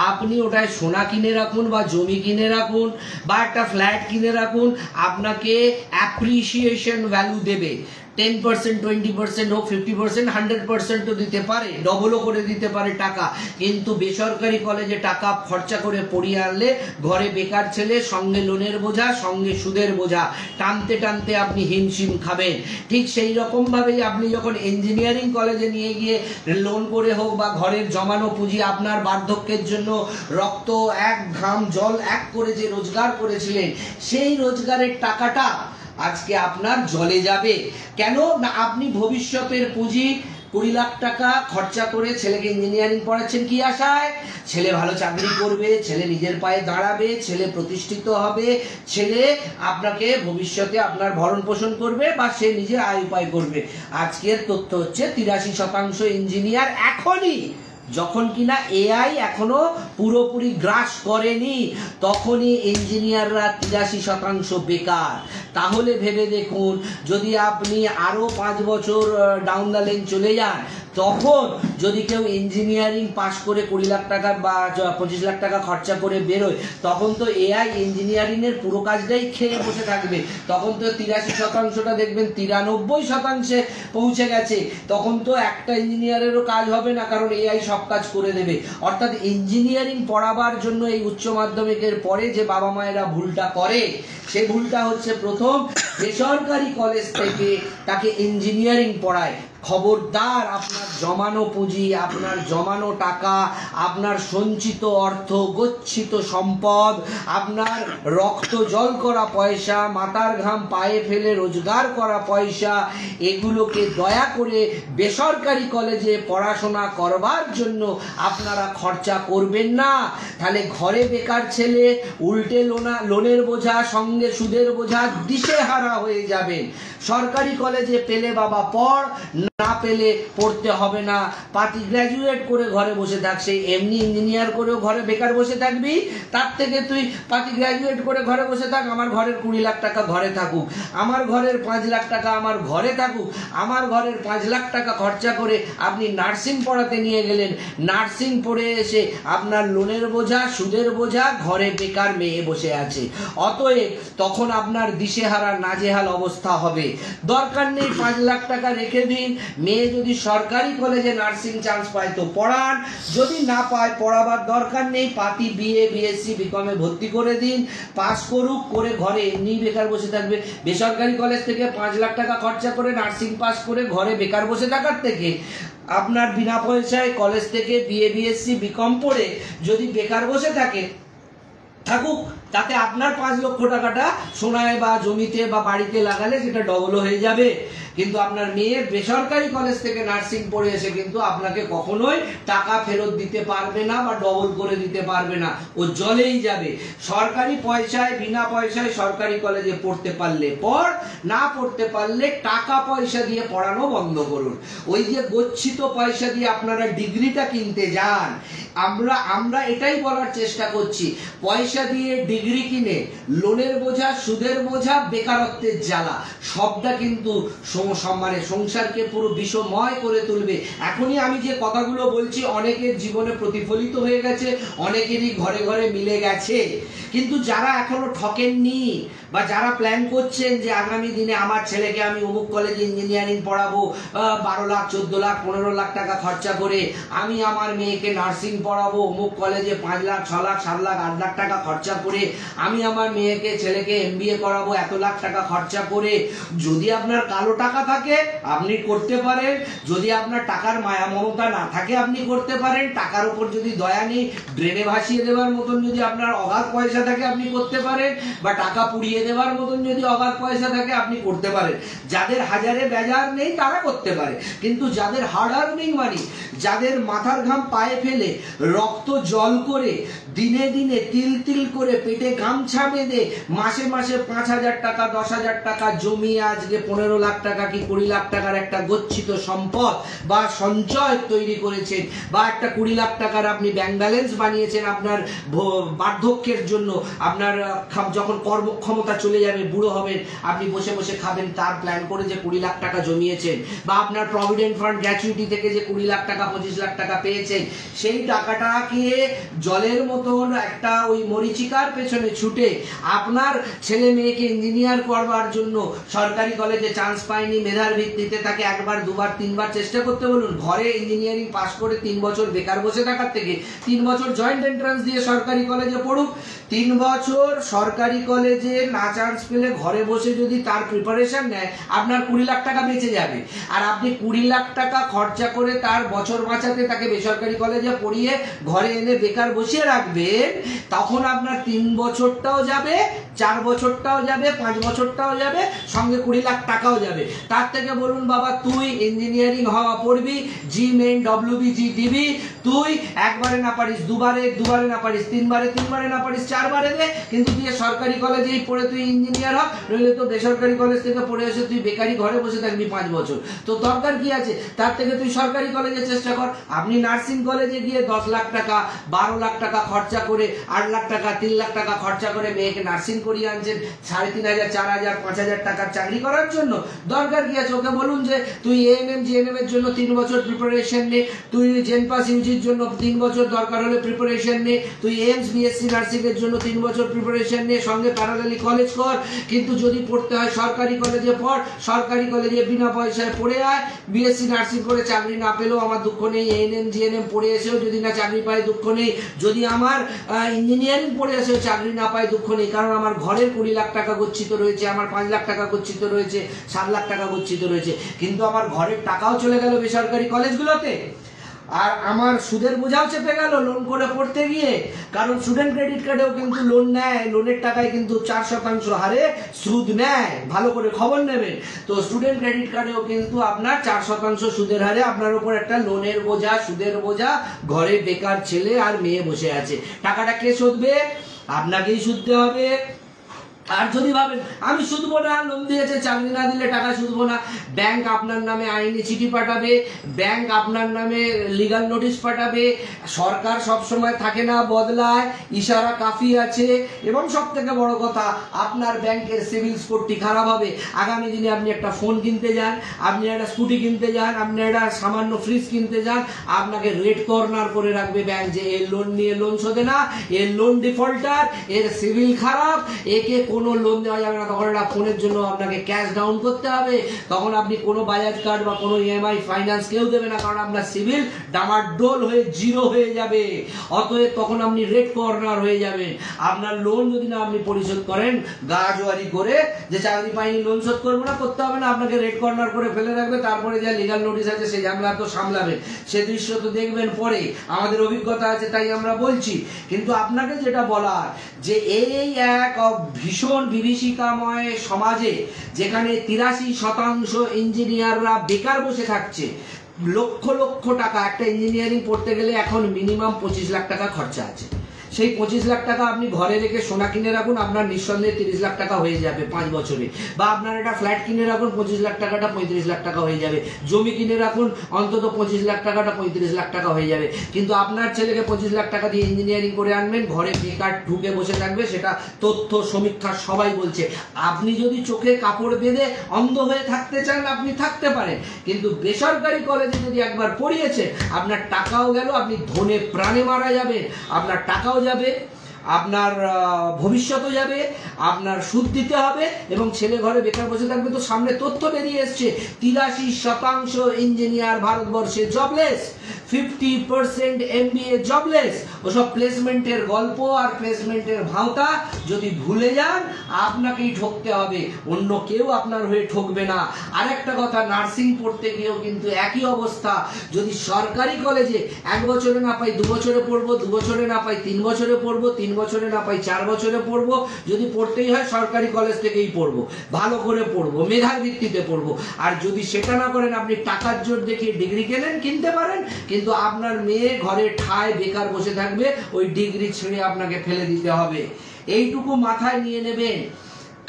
আপনি ওটায় সোনা কিনে রাখুন, বা জমি কিনে রাখুন, বা একটা ফ্ল্যাট কিনে রাখুন। আপনাকে অ্যাপ্রিসিয়েশন ভ্যালু দেবে। 10%, 20% হোক, 50%, 100% তো দিতে পারে, ডবলও করে দিতে পারে টাকা। কিন্তু বেসরকারি কলেজে টাকা খরচা করে পড়িয়ে আনলে ঘরে বেকার ছেলে, সঙ্গে লোনের বোঝা, সঙ্গে সুদের বোঝা, টানতে টানতে আপনি হিমশিম খাবেন। ঠিক সেই রকম ভাবেই আপনি যখন ইঞ্জিনিয়ারিং কলেজে নিয়ে গিয়ে লোন করে হোক বা ঘরের জমানো পুঁজি, আপনার বার্ধক্যের জন্য রক্ত, এক ঘাম জল এক করে যে রোজগার করেছিলেন, সেই রোজগারের টাকাটা আজকে আপনার জলে যাবে। কেন না? আপনি ভবিষ্যতের পুঁজি 20 লাখ টাকা খরচা করে ছেলেকে ইঞ্জিনিয়ারিং পড়াচ্ছেন কি আশায়? ছেলে ভালো চাকরি করবে, ছেলে নিজের পায়ে দাঁড়াবে, ছেলে প্রতিষ্ঠিত হবে, ছেলে আপনাকে ভবিষ্যতে আপনার ভরণ পোষণ করবে বা সে নিজে আয় উপায় করবে। আজকের তথ্য হচ্ছে 83% ইঞ্জিনিয়ার এখনই, যখন কিনা এআই এখনো পুরোপুরি গ্রাস করেনি, তখনই ইঞ্জিনিয়াররা 83% বেকার। তাহলে ভেবে দেখুন, যদি আপনি আরো 5 বছর ডাউন দ্য লেন চলে যান, তখন যদি কেউ ইঞ্জিনিয়ারিং পাশ করে 20 লাখ টাকা বা 25 লাখ টাকা খরচা করে বেরোয়, তখন তো এআই ইঞ্জিনিয়ারিং এর পুরো কাজটাই খেয়ে বসে থাকবে। তখন তো 83%টা দেখবেন 93% পৌঁছে গেছে। তখন তো একটা ইঞ্জিনিয়ারেরও কাজ হবে না, কারণ এআই সব কাজ করে দেবে। অর্থাৎ ইঞ্জিনিয়ারিং পড়াবার জন্য এই উচ্চ মাধ্যমিকের পরে যে বাবা মায়েরা ভুলটা করে, সেই ভুলটা হচ্ছে প্রথম, বেসরকারি কলেজ থেকে তাকে ইঞ্জিনিয়ারিং পড়ায়। খবরদার, আপনার জমানো পুঁজি, আপনার জমানো টাকা, আপনার সঞ্চিত অর্থ, গচ্ছিত সম্পদ, আপনার রক্ত জল করা পয়সা, মাথার ঘাম পায়ে ফেলে রোজগার করা পয়সা, এগুলোকে দয়া করে বেসরকারি কলেজে পড়াশোনা করবার জন্য আপনারা খরচা করবেন না। তাহলে ঘরে বেকার ছেলে, উল্টে লোনের বোঝা, সঙ্গে সুদের বোঝা, দিশেহারা হয়ে যাবেন। সরকারি কলেজে পেলে বাবা পড়, না পেলে পড়তে হবে না। পাতি গ্র্যাজুয়েট করে ঘরে বসে থাক, সেই এমনি ইঞ্জিনিয়ার করেও ঘরে বেকার বসে থাকবি, তার থেকে তুই পাতি গ্র্যাজুয়েট করে ঘরে বসে থাক। আমার ঘরের 20 লাখ টাকা ঘরে থাকুক, আমার ঘরের 5 লাখ টাকা আমার ঘরে থাকুক, আমার ঘরের 5 লাখ টাকা খরচা করে আপনি নার্সিং পড়াতে নিয়ে গেলেন, নার্সিং পড়ে এসে আপনার লোনের বোঝা, সুদের বোঝা, ঘরে বেকার মেয়ে বসে আছে। অতএব তখন আপনার দিশেহারা নাজেহাল অবস্থা হবে। দরকার নেই 5 লাখ টাকা রেখে দিন, মেয়ে যদি সরকারি কলেজে নার্সিং চান্স পায় তো পড়ান, যদি না পায় পড়াবার দরকার নেই, পাতি বিএ, বিএসসি, বিকমে ভর্তি করে দিন, পাস করুক, করে ঘরে এমনি বেকার বসে থাকবে। বেসরকারি কলেজ থেকে 5 লাখ টাকা খরচা করে নার্সিং পাস করে ঘরে বেকার বসে থাকার থেকে আপনার বিনা পয়সায় কলেজ থেকে বিএ, বিএসসি, বিকম পড়ে যদি বেকার বসে থাকুক, তাতে আপনার 5 লক্ষ টাকাটা সোনায় বা জমিতে বা বাড়িতে লাগালে সেটা ডবল হয়ে যাবে। কিন্তু আপনার মেয়ে বেসরকারি কলেজ থেকে নার্সিং পড়ে এসে কিন্তু আপনাকে কখনোই টাকা ফেরত দিতে পারবে না বা ডবল করে দিতে পারবে না, ও জলেই যাবে। সরকারি পয়সায়, বিনা পয়সায় সরকারি কলেজে পড়তে পারলে পড়, না পড়তে পারলে টাকা পয়সা দিয়ে পড়ানো বন্ধ করুন। ওই যে গচ্ছিত পয়সা দিয়ে আপনারা ডিগ্রিটা কিনতে যান, আমরা এটাই বলার চেষ্টা করছি, পয়সা দিয়ে ডিগ্রি কিনে লোনের বোঝা, সুদের বোঝা, বেকারত্বের জ্বালা, সবটা কিন্তু মানে সংসারকে পুরো বিষময় করে তুলবে। এখনই আমি যে কথাগুলো বলছি অনেকের জীবনে প্রতিফলিত হয়ে গেছে, অনেকেরই ঘরে ঘরে মিলে গেছে। কিন্তু যারা এখনো ঠকেননি বা যারা প্ল্যান করছেন যে আগামী দিনে আমার ছেলেকে আমি অমুক কলেজে ইঞ্জিনিয়ারিং পড়াবো, 12 লাখ, 14 লাখ, 15 লাখ টাকা খরচা করে, আমি আমার মেয়েকে নার্সিং পড়াবো অমুক কলেজে 5 লাখ, 6 লাখ, 7 লাখ, 8 লাখ টাকা খরচা করে, আমি আমার মেয়েকে ছেলেকে এমবিএ করাবো এত লাখ টাকা খরচা করে। যদি আপনার কালো টাকা থাকে আপনি করতে পারেন, যদি আপনার টাকার মায়া মমতা না থাকে আপনি করতে পারেন, টাকার উপর যদি দয়া নেই, ড্রেনে ভাসিয়ে দেওয়ার মতন যদি আপনার অগাধ পয়সা থাকে আপনি করতে পারেন, বা টাকা পুড়িয়ে দেওয়ার মতন যদি অগাধ পয়সা থাকে আপনি করতে পারেন। যাদের হাজারে বেজার নেই তারা করতে পারে, কিন্তু যাদের হার্ড আর্নিং মানি, যাদের মাথার ঘাম পায়ে ফেলে রক্ত জল করে দিনে দিনে তিল তিল করে পেটে গামছা বেঁধে মাসে মাসে 5,000 টাকা, 10,000 টাকা জমিয়ে আজকে 15 লাখ টাকা কি 20 লাখ টাকার একটা গচ্ছিত সম্পদ বা সঞ্চয় তৈরি করেছেন, বা একটা 20 লাখ টাকার আপনি ব্যাংক ব্যালেন্স বানিয়েছেন আপনার বার্ধক্যের জন্য, আপনার যখন কর্মক্ষমতা চলে যাবে, বুড়ো হবেন, আপনি বসে বসে খাবেন, তার প্ল্যান করে যে 20 লাখ টাকা জমিয়েছেন, বা আপনার প্রভিডেন্ট ফান্ড গ্র্যাচুইটি থেকে যে 20 লাখ টাকা, 25 লাখ টাকা পেয়েছেন, সেই টাকাটাকে জলের মতন একটা ওই মরিচিকার পেছনে ছুটে আপনার ছেলে মেয়েকে ইঞ্জিনিয়ার করবার জন্য সরকারি কলেজে চান্স পায়নি, মেধার ভিত্তিতে তাকে 1 বার 2 বার 3 বার চেষ্টা করতে বলুন। ঘরে ইঞ্জিনিয়ারিং পাস করে 3 বছর বেকার বসে থাকার থেকে 3 বছর জয়েন্ট এন্ট্রান্স দিয়ে সরকারি কলেজে পড়ুক। 3 বছর সরকারি কলেজে না চান্স পেলে ঘরে বসে যদি তার প্রিপারেশন নেয়, আপনার 20 লাখ টাকা বেঁচে যাবে। আর আপনি 20 লাখ টাকা খরচা করে তার বছর বাঁচাতে তাকে বেসরকারি কলেজে পড়িয়ে ঘরে এনে বেকার বসিয়ে রাখবেন, তখন আপনার 3 বছরটাও যাবে, 4 বছরটাও যাবে, 5 বছরটাও যাবে, সঙ্গে 20 লাখ টাকাও যাবে। তার থেকে বলুন বাবা তুই ইঞ্জিনিয়ারিং হওয়া পড়বি, জি মেন WBG দিবি, তুই একবারে না পারিস দুবারে, দুবারে না পারিস তিনবারে, তিনবারে না পারিস 4 বারে দে, কিন্তু তুই সরকারি কলেজেই পড়ে তুই ইঞ্জিনিয়ার হ, নইলে তো বেসরকারি কলেজ থেকে পড়ে এসে তুই বেকারি ঘরে বসে থাকবি 5 বছর। তো দরকার কি আছে? তার থেকে তুই সরকারি কলেজে চেষ্টা কর। আপনি নার্সিং কলেজে গিয়ে 10 লাখ টাকা, 12 লাখ টাকা খরচা করে, 8 লাখ টাকা, 3 লাখ টাকা খরচা করে মেয়েকে নার্সিং করিয়ে আনছেন 3,500, 4,000, 5,000 টাকার চাকরি করার জন্য। দরকার কি আছে? ওকে বলুন যে তুই ANM GNM এর জন্য 3 বছর প্রিপারেশন নে, তুই জেনপাস ইউজির জন্য 3 বছর দরকার হলে প্রিপারেশন নে, তুই এইমস BSc নার্সিং এর জন্য 3 বছর প্রিপারেশন নে, সঙ্গে প্যারালালি কলেজ কর। কিন্তু যদি পড়তে হয় সরকারি কলেজে পড়, সরকারি কলেজে বিনা পয়সায় পড়ে আয়। BSc নার্সিং করে চাকরি না পেলেও আমার দুঃখ নেই, ANM GNM পড়ে এসেও যদি না চাকরি পায় দুঃখ নেই, যদি আমার ইঞ্জিনিয়ারিং পড়ে এসেও চাকরি না পায় দুঃখ নেই, কারণ আমার ঘরের 20 লাখ টাকা গচ্ছিত রয়েছে, আমার 5 লাখ টাকা গচ্ছিত রয়েছে, 7 লাখ টাকা গচ্ছিত রয়েছে, কিন্তু আমার ঘরের টাকাও চলে গেল বেসরকারি কলেজগুলোতে, আর আমার সুদের বোঝাও চেপে গেল লোন করে পড়তে গিয়ে। কারণ স্টুডেন্ট ক্রেডিট কার্ডেও কিন্তু লোন নেয়, লোনের টাকায় কিন্তু 4% হারে সুদ নেয়, ভালো করে খবর নেবেন। তো স্টুডেন্ট ক্রেডিট কার্ডেও কিন্তু আপনার 4% সুদের হারে আপনার উপর একটা লোনের বোঝা, সুদের বোঝা, ঘরে বেকার ছেলে আর মেয়ে বসে আছে। টাকাটা কে শোধবে? আপনাকেই শুধতে হবে। আর যদি ভাবেন আমি শুধবো না, লোন দিয়েছে চাকরি না দিলে টাকা শুধবো না, ব্যাংক আপনার নামে আইনি চিঠি পাঠাবে, ব্যাংক আপনার নামে লিগাল নোটিশ পাঠাবে, সরকার সব সময় থাকে না, বদলায়, ইশারা কাফি আছে, এবং সব থেকে বড় কথা আপনার ব্যাংকের সিভিল স্কোরটি খারাপ হবে। আগামী দিনে আপনি একটা ফোন কিনতে যান, আপনি একটা স্কুটি কিনতে যান, আপনি একটা সামান্য ফ্রিজ কিনতে যান, আপনাকে রেড কর্নার করে রাখবে ব্যাংক যে এর লোন নিয়ে লোন শোধে না, এর লোন ডিফল্টার, এর সিভিল খারাপ, একে কোনো লোন দেওয়া যাবে না। তখন একটা ফোনের জন্য আপনাকে ক্যাশ ডাউন করতে হবে, তখন আপনি কোনো বাজাজ কার্ড বা কোনো EMI ফাইন্যান্স কেউ দেবে না, কারণ আপনার সিভিল ডামাডোল হয়ে জিরো হয়ে যাবে। অতএব তখন আপনি রেড কর্নার হয়ে যাবেন। আপনার লোন যদি না আপনি পরিশোধ করেন গাজওয়ারি করে যে চাকরি পাইনি লোন শোধ করবো না, করতে হবে না, আপনাকে রেড কর্নার করে ফেলে রাখবে। তারপরে যা লিগাল নোটিশ আছে সেই ঝামেলা তো সামলাবেন, সে দৃশ্য তো দেখবেন পরে। আমাদের অভিজ্ঞতা আছে তাই আমরা বলছি। কিন্তু আপনাকে যেটা বলার যে এই এক ভীষণ বিভীষিকাময় সমাজে যেখানে 83% ইঞ্জিনিয়াররা বেকার বসে থাকছে, লক্ষ লক্ষ টাকা, একটা ইঞ্জিনিয়ারিং পড়তে গেলে এখন মিনিমাম 25 লাখ টাকা খরচা আছে। সেই 25 লাখ টাকা আপনি ঘরে রেখে সোনা কিনে রাখুন, আপনার নিঃসন্দেহে 30 লাখ টাকা হয়ে যাবে 5 বছরে। বা আপনার একটা ফ্ল্যাট কিনে রাখুন, 25 লাখ টাকাটা 35 লাখ টাকা হয়ে যাবে। জমি কিনে রাখুন, অন্তত 25 লাখ টাকাটা 35 লাখ টাকা হয়ে যাবে। কিন্তু আপনার ছেলেকে 25 লাখ টাকা দিয়ে ইঞ্জিনিয়ারিং করে আনবেন, ঘরে বেকার ঢুকে বসে থাকবে, সেটা তথ্য সমীক্ষা সবাই বলছে। আপনি যদি চোখে কাপড় বেঁধে অন্ধ হয়ে থাকতে চান আপনি থাকতে পারেন, কিন্তু বেসরকারি কলেজে যদি একবার পড়িয়েছেন আপনার টাকাও গেল, আপনি ধনে প্রাণে মারা যাবেন, আপনার টাকাও যাবে, আপনার ভবিষ্যতও যাবে, আপনার সুদ দিতে হবে, এবং ছেলে ঘরে বেকার বসে থাকবে। তো সামনে তথ্য বেরিয়ে এসছে 83% ইঞ্জিনিয়ার ভারতবর্ষে জবলেস, 50% MBA জবলেস। ওসব প্লেসমেন্টের গল্প আর প্লেসমেন্টের ভাওতা যদি ভুলে যান, আপনাকেই ঠকতে হবে, অন্য কেউ আপনার হয়ে ঠকবে না। আরেকটা কথা, নার্সিং পড়তে গিয়েও কিন্তু একই অবস্থা। যদি সরকারি কলেজে 1 বছরে না পাই 2 বছরে পড়বো, 2 বছরে না পাই 3 বছরে পড়বো, 3 বছরে না পাই 4 বছরে পড়বো। যদি পড়তেই হয় সরকারি কলেজ থেকেই পড়বো, ভালো করে পড়বো, মেধার ভিত্তিতে পড়বো। আর যদি সেটা না করেন, আপনি টাকার জোর দেখিয়ে ডিগ্রি কিনতে পারেন, কিন্তু আপনার মেয়ে ঘরে ঠায় বেকার বসে থাকবে, ওই ডিগ্রি ছেড়ে আপনাকে ফেলে দিতে হবে। এইটুকু মাথায় নিয়ে নেবেন।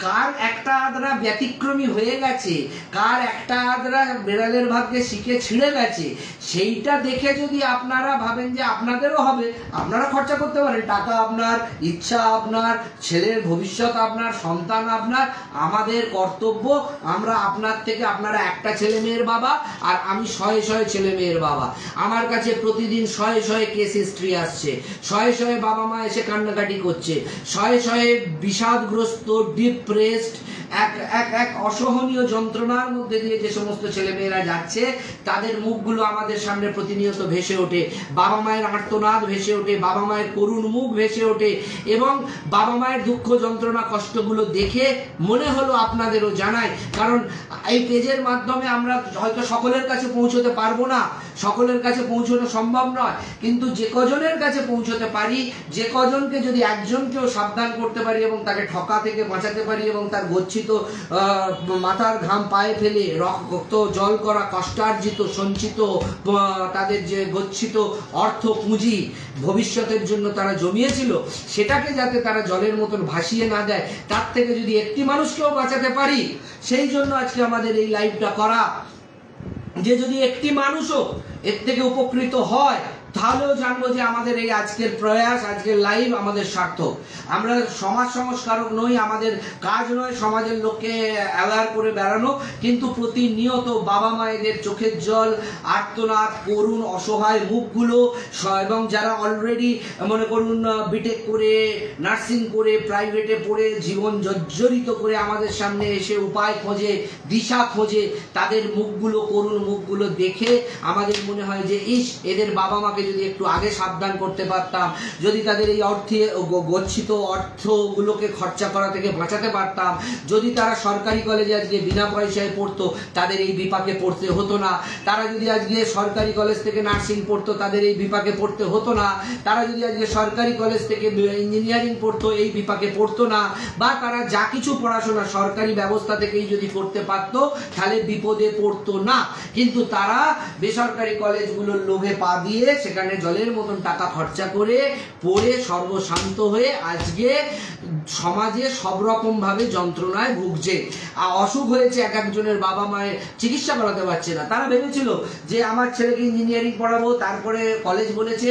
কার একটা আদরা ব্যতিক্রমী হয়ে গেছে, কার একটা আদরা বেড়ালের ভাগ্যে শিখে ছিঁড়ে গেছে, সেইটা দেখে যদি আপনারা ভাবেন যে আপনাদেরও হবে, আপনারা খরচা করতে পারেন, টাকা আপনার, ইচ্ছা আপনার, ছেলের ভবিষ্যৎ আপনার, সন্তান আপনার। আমাদের কর্তব্য, আমরা আপনার থেকে, আপনারা একটা ছেলে মেয়ের বাবা আর আমি 100 ছেলে মেয়ের বাবা। আমার কাছে প্রতিদিন 100 কেস হিস্ট্রি আসছে, 100 বাবা মা এসে কান্নাকাটি করছে, 100 বিষাদগ্রস্ত ডিপ ডিপ্রেসড, এক এক এক অসহনীয় যন্ত্রণার মধ্যে দিয়ে যে সমস্ত ছেলেমেয়েরা যাচ্ছে, তাদের মুখগুলো আমাদের সামনে প্রতিনিয়ত ভেসে ওঠে। বাবা মায়ের আর্তনাদ ভেসে ওঠে, বাবা মায়ের করুণ মুখ ভেসে ওঠে, এবং বাবা মায়ের দুঃখ যন্ত্রণা কষ্টগুলো দেখে মনে হলো আপনাদেরও জানাই, কারণ এই পেজের মাধ্যমে আমরা হয়তো সকলের কাছে পৌঁছতে পারবো না, সকলের কাছে পৌঁছানো সম্ভব নয়, কিন্তু যে কজনের কাছে পৌঁছতে পারি, যে কজনকে যদি একজনকেও সাবধান করতে পারি এবং তাকে ঠকা থেকে বাঁচাতে পারি এবং তার গচ্ছিত মাথার ঘাম পায়ে ফেলে রক্ত জল করা কষ্টার্জিত সঞ্চিত তাদের যে গচ্ছিত অর্থ পুঁজি ভবিষ্যতের জন্য তারা জমিয়েছিল, সেটাকে যাতে তারা জলের মতন ভাসিয়ে না দেয়, তার থেকে যদি একটি মানুষকেও বাঁচাতে পারি, সেই জন্য আজকে আমাদের এই লাইভটা করা, যে যদি একটি মানুষও এর থেকে উপকৃত হয়, তাহলেও জানবো যে আমাদের এই আজকের প্রয়াস, আজকের লাইভ আমাদের সার্থক। আমরা সমাজ সংস্কারক নই, আমাদের কাজ নয় সমাজের লোককে অ্যাওয়্যার করে বেড়ানো, কিন্তু প্রতিনিয়ত বাবা মায়েদের চোখের জল, আর্তনাদ, করুণ অসহায় মুখগুলো, এবং যারা অলরেডি মনে করুন বিটেক করে, নার্সিং করে, প্রাইভেটে পড়ে জীবন জর্জরিত করে আমাদের সামনে এসে উপায় খোঁজে, দিশা খোঁজে, তাদের মুখগুলো, করুণ মুখগুলো দেখে আমাদের মনে হয় যে ইস, এদের বাবা মাকে যদি একটু আগে সাবধান করতে পারতাম, যদি তাদের এই অর্থে গচ্ছিত অর্থগুলোকে খরচা করা থেকে বাঁচাতে পারতাম, যদি তারা সরকারি কলেজে আজকে বিনা পয়সায় পড়তো, তাদের এই বিপাকে পড়তে হতো না, তারা যদি আজকে সরকারি কলেজ থেকে নার্সিং পড়তো, তাদের এই বিপাকে পড়তে হতো না, তারা যদি আজকে সরকারি কলেজ থেকে ইঞ্জিনিয়ারিং পড়তো, এই বিপাকে পড়তো না, বা তারা যা কিছু পড়াশোনা সরকারি ব্যবস্থা থেকেই যদি করতে পারতো, তাহলে বিপদে পড়তো না। কিন্তু তারা বেসরকারি কলেজগুলোর লোভে পা দিয়ে সেখানে জলের মতন টাকা খরচা করে পড়ে সর্বশান্ত হয়ে আজকে সমাজে সব রকম ভাবে যন্ত্রণায় ভুগছে। অসুখ হয়েছে, এক একজনের বাবা মায়ের চিকিৎসা করাতে পারছে না। তারা ভেবেছিল যে আমার ছেলেকে ইঞ্জিনিয়ারিং পড়াবো, তারপরে কলেজ বলেছে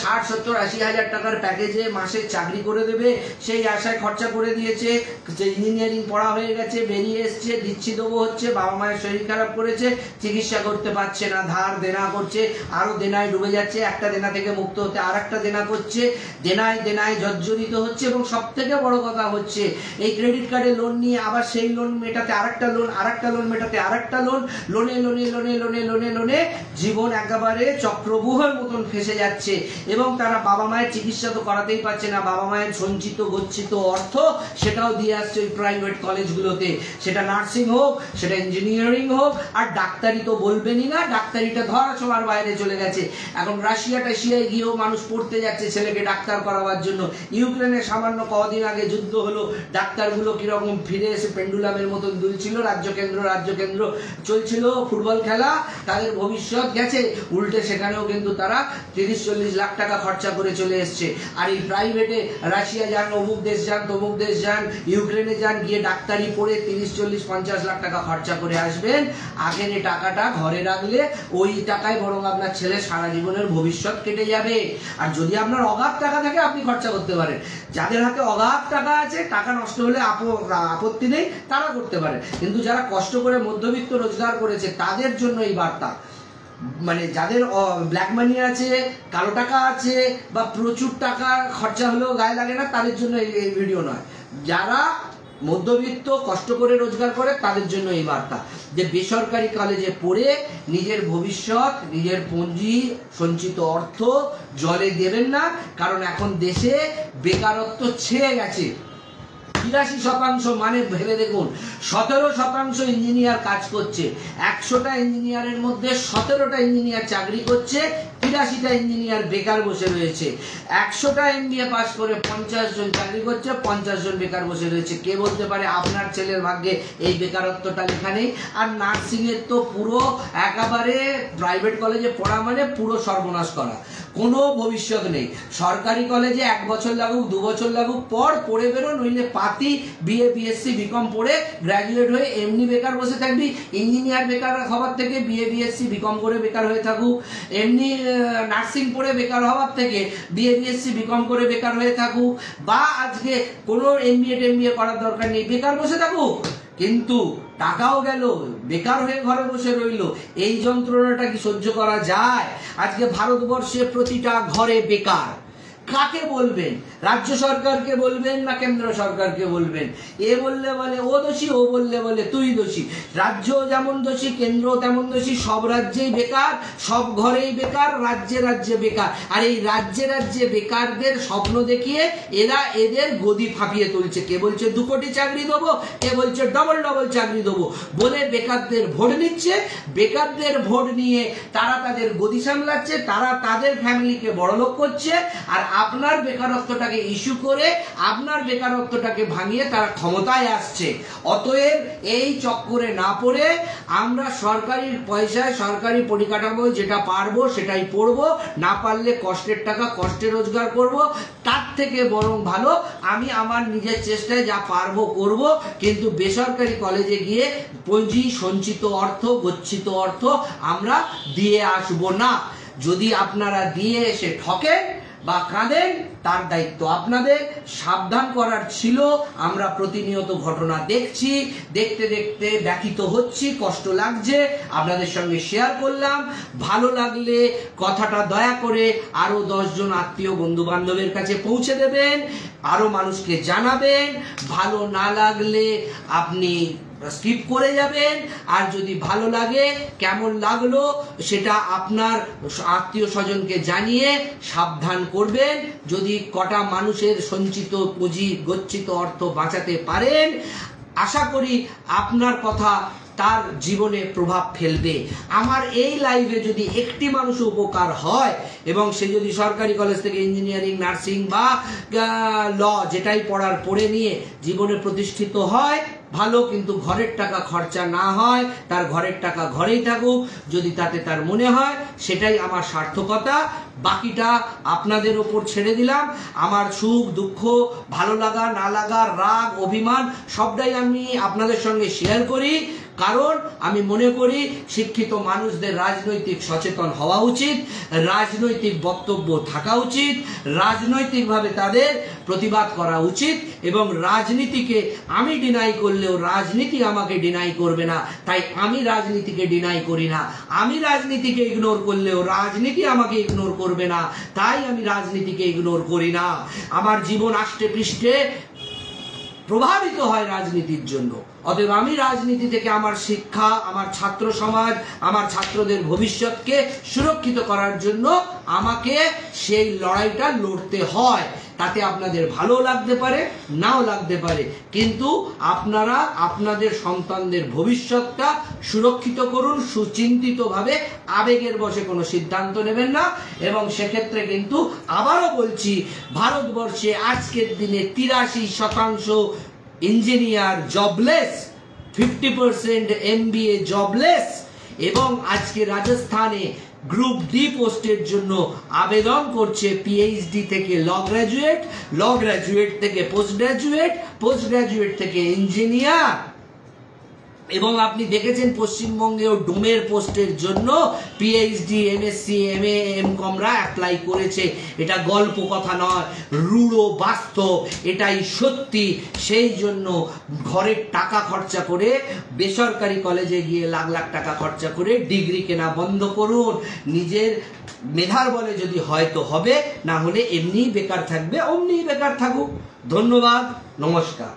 60, 70, 80 হাজার টাকার প্যাকেজে মাসে চাকরি করে দেবে, সেই আশায় খরচা করে দিয়েছে, যে ইঞ্জিনিয়ারিং পড়া হয়ে গেছে, বেরিয়ে এসছে, দিচ্ছি দেবো হচ্ছে, বাবা মায়ের শরীর খারাপ করেছে, চিকিৎসা করতে পারছে না, ধার দেনা করছে, আরো দেনায় ডুবে যাচ্ছে, একটা দেনা থেকে মুক্ত হতে আর একটা দেনা করছে, দেনায় দেনায় জর্জরিত হচ্ছে, এবং সব থেকে বড় কথা হচ্ছে এই ক্রেডিট কার্ডে লোন নিয়ে আবার সেই লোন মেটাতে আরেকটা লোন, আরেকটা লোন মেটাতে আরেকটা লোন, লোনে লোনে লোনে লোনে লোনে লোনে জীবন একেবারে চক্রবুহের মতন ফেসে যাচ্ছে। এবং তারা বাবা মায়ের চিকিৎসা তো করাতেই পারছে না, বাবা মায়ের সঞ্চিত গচ্ছিত অর্থ সেটাও দিয়ে আসছে ওই প্রাইভেট কলেজগুলোতে, সেটা নার্সিং হোক, সেটা ইঞ্জিনিয়ারিং হোক, আর ডাক্তারি তো বলবেনই না, ডাক্তারিটা ধরা ছোঁয়ার বাইরে চলে গেছে। এখন রাশিয়া টাশিয়ায় গিয়েও মানুষ পড়তে যাচ্ছে ছেলেকে ডাক্তার করাবার জন্য। ইউক্রেনে সামান্য কদিন আগে যুদ্ধ হলো, ডাক্তারগুলো কিরকম ফিরে এসে পেন্ডুলামের মতন দুলছিল, রাজ্য কেন্দ্র চলছিল ফুটবল খেলা, তাদের ভবিষ্যৎ গেছে। উল্টে সেখানেও কিন্তু তারা 30-40 লাখ টাকা খরচা করে চলে এসছে। আর এই প্রাইভেটে রাশিয়া যান, অমুক দেশ যান, তমুক দেশ যান, ইউক্রেনে যান, গিয়ে ডাক্তারি পড়ে 30-40-50 লাখ টাকা খরচা করে আসবেন। আগের এই টাকাটা ঘরে রাখলে ওই টাকায় বরং আপনার ছেলে সারা জীবনের ভবিষ্যৎ কেটে যাবে। আর যদি আপনার অগাধ টাকা থাকে আপনি খরচা করতে পারেন, যাদের হাতে অগাধ টাকা আছে, টাকা নষ্ট হলে আপত্তি নেই, তারা করতে পারে। কিন্তু যারা কষ্ট করে মধ্যবিত্ত রোজগার করেছে তাদের জন্য এই বার্তা, মানে যাদের ব্ল্যাক মানি আছে, কালো টাকা আছে, বা প্রচুর টাকা খরচা হলেও গায়ে লাগে না, তাদের জন্য এই ভিডিও নয়। যারা মধ্যবিত্ত কষ্ট করে রোজগার করে তাদের জন্য এই বার্তা, যে বেসরকারি কলেজে পড়ে নিজের ভবিষ্যৎ, নিজের পুঁজি, সঞ্চিত অর্থ জলে দেবেন না। কারণ এখন দেশে বেকারত্ব ছেয়ে গেছে 82%, মানে ভেবে দেখুন 17% ইঞ্জিনিয়ার কাজ করছে, 100টা ইঞ্জিনিয়ারের মধ্যে 17টা ইঞ্জিনিয়ার চাকরি করছে, 83টা ইঞ্জিনিয়ার বেকার বসে রয়েছে। 100টা MBA পাস করে 50 জন চাকরি করছে, 50 জন বেকার বসে রয়েছে। কে বলতে পারে আপনার ছেলের ভাগ্যে এই বেকারত্বটা লেখা নেই? আর নার্সিং এর তো পুরো একেবারে প্রাইভেট কলেজে পড়া মানে পুরো সর্বনাশ করা, কোনো ভবিষ্যৎ নেই। সরকারি কলেজে 1 বছর লাগুক, 2 বছর লাগুক, পর পড়ে বেরো, নইলে পাতি BA BSc BCom পড়ে গ্র্যাজুয়েট হয়ে এমনি বেকার বসে থাকবি। ইঞ্জিনিয়ার বেকার হওয়ার থেকে BA BSc BCom করে বেকার হয়ে থাকুক, এমনি নার্সিং পড়ে বেকার হওয়ার থেকে BA BSc BCom করে বেকার হয়ে থাকুক, বা আজকে কোনো MBA করার দরকার নেই, বেকার বসে থাকুক, কিন্তু টাকাও গেল, বেকার হয়ে ঘরে বসে রইল। এই যন্ত্রণাটা কি সহ্য করা যায়? আজকে ভারতবর্ষে প্রতিটা ঘরে বেকার, কাকে বলবেন? রাজ্য সরকারকে বলবেন না কেন্দ্র সরকারকে বলবেন? এ বললে বলে ও দোষী, ও বললে বলে তুই দোষী। রাজ্য যেমন দোষী, কেন্দ্র তেমন দোষী। সব রাজ্যেই বেকার, সব ঘরেই বেকার, রাজ্যে রাজ্যে বেকার। আর এই রাজ্যে রাজ্যে বেকারদের স্বপ্ন দেখিয়ে এরা এদের গদি ফাঁপিয়ে তুলছে। কে বলছে 2 কোটি চাকরি দেবো, কে বলছে ডবল ডবল চাকরি দেবো, বলে বেকারদের ভোট নিচ্ছে। বেকারদের ভোট নিয়ে তারা তাদের গদি সামলাচ্ছে, তারা তাদের ফ্যামিলিকে বড়লোক করছে। আর আপনার বেকারত্বটাকে ইস্যু করে, আপনার বেকারত্বটাকে ভাঙিয়ে তারা ক্ষমতায় আসছে। অতএব এই চক্করে না পড়ে আমরা সরকারি পয়সায় সরকারি পরিকাঠামো যেটা পারবো সেটাই পড়বো, না পারলে কষ্টের টাকা কষ্টে রোজগার করব। তার থেকে বরং ভালো আমি আমার নিজের চেষ্টায় যা পারবো করব, কিন্তু বেসরকারি কলেজে গিয়ে পুঁজি সঞ্চিত অর্থ গচ্ছিত অর্থ আমরা দিয়ে আসবো না। যদি আপনারা দিয়ে এসে ঠকেন বা কাঁদেন তার দায়িত্ব আপনাদের। সাবধান করার ছিল। আমরা প্রতিনিয়ত ঘটনা দেখছি, দেখতে দেখতে ব্যথিত হচ্ছি, কষ্ট লাগছে, আপনাদের সঙ্গে শেয়ার করলাম। ভালো লাগলে কথাটা দয়া করে আরো 10 জন আত্মীয় বন্ধু বান্ধবের কাছে পৌঁছে দেবেন, আরো মানুষকে জানাবেন। ভালো না লাগলে আপনি স্কিপ করে যাবেন। আর যদি ভালো লাগে, কেমন লাগলো সেটা আপনার আত্মীয় স্বজনকে জানিয়ে সাবধান করবেন। যদি কটা মানুষের সঞ্চিত পুঁজি গচ্ছিত অর্থ বাঁচাতে পারেন, আশা করি আপনার কথা তার জীবনে প্রভাব ফেলবে। আমার এই লাইভে যদি একটি মানুষ উপকার হয় এবং সে যদি সরকারি কলেজ থেকে ইঞ্জিনিয়ারিং, নার্সিং বা ল যেটাই পড়ে নিয়ে জীবনে প্রতিষ্ঠিত হয়, ভালো। কিন্তু ঘরের টাকা খরচা না হয়, তার ঘরের টাকা ঘরেই থাকুক। যদি তাতে তার মনে হয় সেটাই আমার সার্থকতা। বাকিটা আপনাদের ওপর ছেড়ে দিলাম। আমার সুখ দুঃখ, ভালো লাগা না লাগা, রাগ অভিমান সবটাই আমি আপনাদের সঙ্গে শেয়ার করি। কারণ আমি মনে করি শিক্ষিত মানুষদের রাজনৈতিক সচেতন হওয়া উচিত, রাজনৈতিক বক্তব্য থাকা উচিত, রাজনৈতিকভাবে তাদের প্রতিবাদ করা উচিত। এবং রাজনীতিকে আমি ডিনাই করলেও রাজনীতি আমাকে ডিনাই করবে না, তাই আমি রাজনীতিকে ডিনাই করি না। আমি রাজনীতিকে ইগনোর করলেও রাজনীতি আমাকে ইগনোর করবে না, তাই আমি রাজনীতিকে ইগনোর করি না। আমার জীবন আষ্টে পৃষ্ঠে প্রভাবিত হয় রাজনীতির জন্য। অতএব আমি রাজনীতি থেকে আমার শিক্ষা, আমার ছাত্র সমাজ, আমার ছাত্রদের ভবিষ্যৎকে সুরক্ষিত করার জন্য আমাকে সেই লড়াইটা লড়তে হয়। তাতে আপনাদের ভালো লাগতে পারে, নাও লাগতে পারে, কিন্তু আপনারা আপনাদের সন্তানদের ভবিষ্যৎটা সুরক্ষিত করুন সুচিন্তিতভাবে। আবেগের বশে কোনো সিদ্ধান্ত নেবেন না। এবং সেক্ষেত্রে কিন্তু আবারও বলছি, ভারতবর্ষে আজকের দিনে 83% ইঞ্জিনিয়ার জবলেস, 50% MBA জবলেস। এবং আজকে রাজস্থানে গ্রুপ ডি পোস্টের জন্য আবেদন করছে PhD থেকে ল গ্র্যাজুয়েট, ল গ্র্যাজুয়েট থেকে পোস্ট গ্র্যাজুয়েট, পোস্ট গ্র্যাজুয়েট থেকে ইঞ্জিনিয়ার। এবং আপনি দেখেছেন পশ্চিমবঙ্গেও ডোমের পোস্টের জন্য PhD, MSc, MA, MComরা অ্যাপ্লাই করেছে। এটা গল্প কথা নয়, রূঢ় বাস্তব, এটাই সত্যি। সেই জন্য ঘরের টাকা খরচা করে বেসরকারি কলেজে গিয়ে লাখ লাখ টাকা খরচা করে ডিগ্রি কেনা বন্ধ করুন। নিজের মেধার বলে যদি হয়তো হবে, না হলে এমনিই বেকার থাকবে, অমনিই বেকার থাকুক। ধন্যবাদ, নমস্কার।